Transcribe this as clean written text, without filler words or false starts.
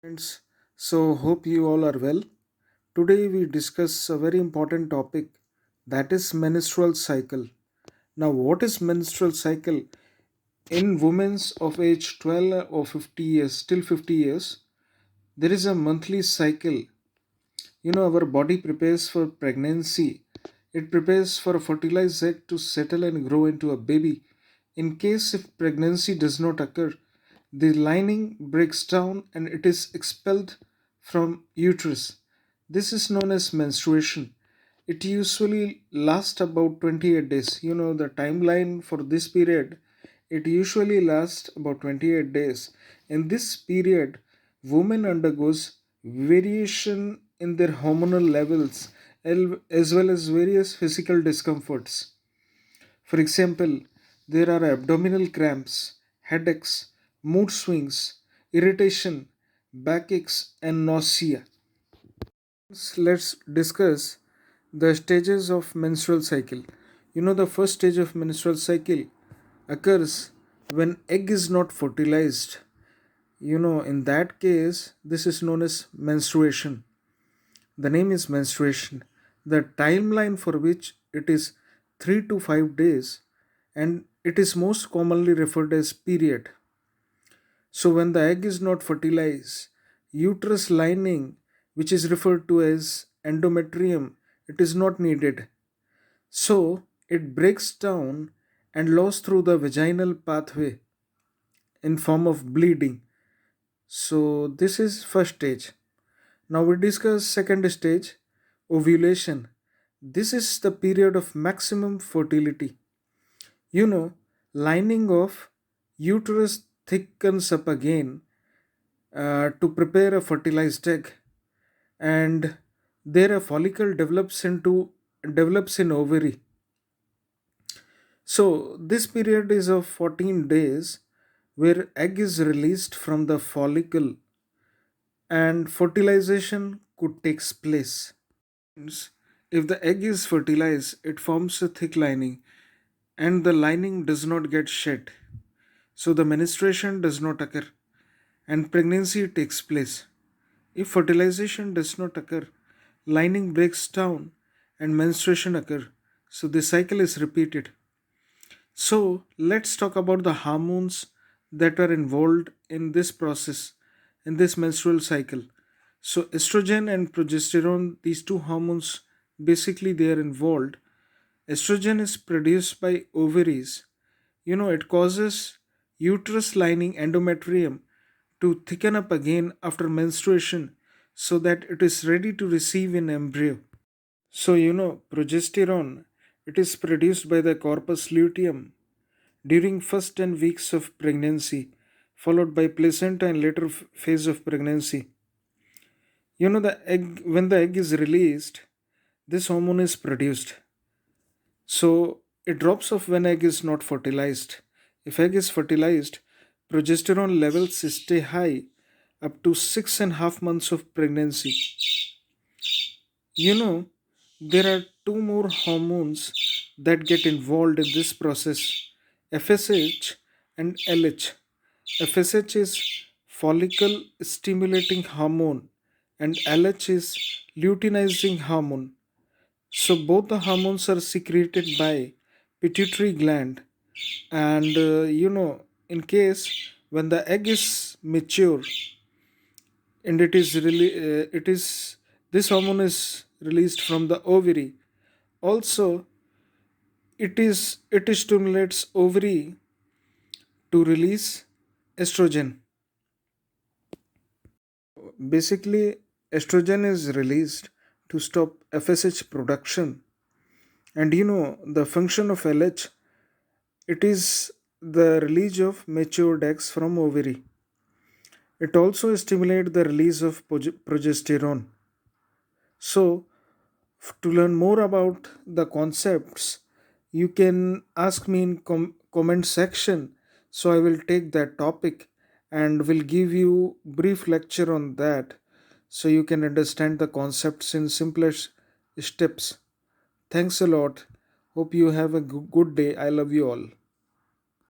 Friends, so hope you all are well. Today we discuss a very important topic, that is menstrual cycle. Now, what is menstrual cycle? In women's of age 12 or 50 years, till 50 years, there is a monthly cycle. Our body prepares for pregnancy. It prepares for a fertilized egg to settle and grow into a baby. In case if pregnancy does not occur, the lining breaks down and it is expelled from uterus. This is known as menstruation. It usually lasts about 28 days. The timeline for this period, it usually lasts about 28 days. In this period, woman undergoes variation in their hormonal levels as well as various physical discomforts. For example, there are abdominal cramps, headaches, mood swings, irritation, backaches, and nausea. Let's discuss the stages of menstrual cycle. The first stage of menstrual cycle occurs when egg is not fertilized. In that case, this is known as menstruation. The name is menstruation. The timeline for which it is 3 to 5 days, and it is most commonly referred as period. So when the egg is not fertilized, uterus lining, which is referred to as endometrium, it is not needed. So it breaks down and lost through the vaginal pathway in form of bleeding. So this is first stage. Now we discuss second stage, ovulation. This is the period of maximum fertility. You know, lining of uterus thickens up again to prepare a fertilized egg, and there a follicle develops in ovary. So this period is of 14 days where egg is released from the follicle and fertilization could take place. If the egg is fertilized, it forms a thick lining and the lining does not get shed. So the menstruation does not occur and pregnancy takes place. If fertilization does not occur, lining breaks down and menstruation occur. So the cycle is repeated. So let's talk about the hormones that are involved in this process, in this menstrual cycle. So estrogen and progesterone, these two hormones, basically they are involved. Estrogen is produced by ovaries. It causes uterus lining endometrium to thicken up again after menstruation so that it is ready to receive an embryo. So, progesterone, it is produced by the corpus luteum during first 10 weeks of pregnancy, followed by placenta and later phase of pregnancy. The egg, when the egg is released, this hormone is produced. So it drops off when egg is not fertilized. If egg is fertilized, progesterone levels stay high up to 6.5 months of pregnancy. You know, there are two more hormones that get involved in this process, FSH and LH. FSH is follicle stimulating hormone and LH is luteinizing hormone. So both the hormones are secreted by pituitary gland, and in case when the egg is mature and it is this hormone is released from the ovary. Also, it stimulates ovary to release estrogen. Basically, estrogen is released to stop FSH production, and the function of LH, it is the release of matured eggs from ovary. It also stimulates the release of progesterone. So, to learn more about the concepts, you can ask me in comment section. So I will take that topic and will give you brief lecture on that, so you can understand the concepts in simplest steps. Thanks a lot. Hope you have a good day. I love you all.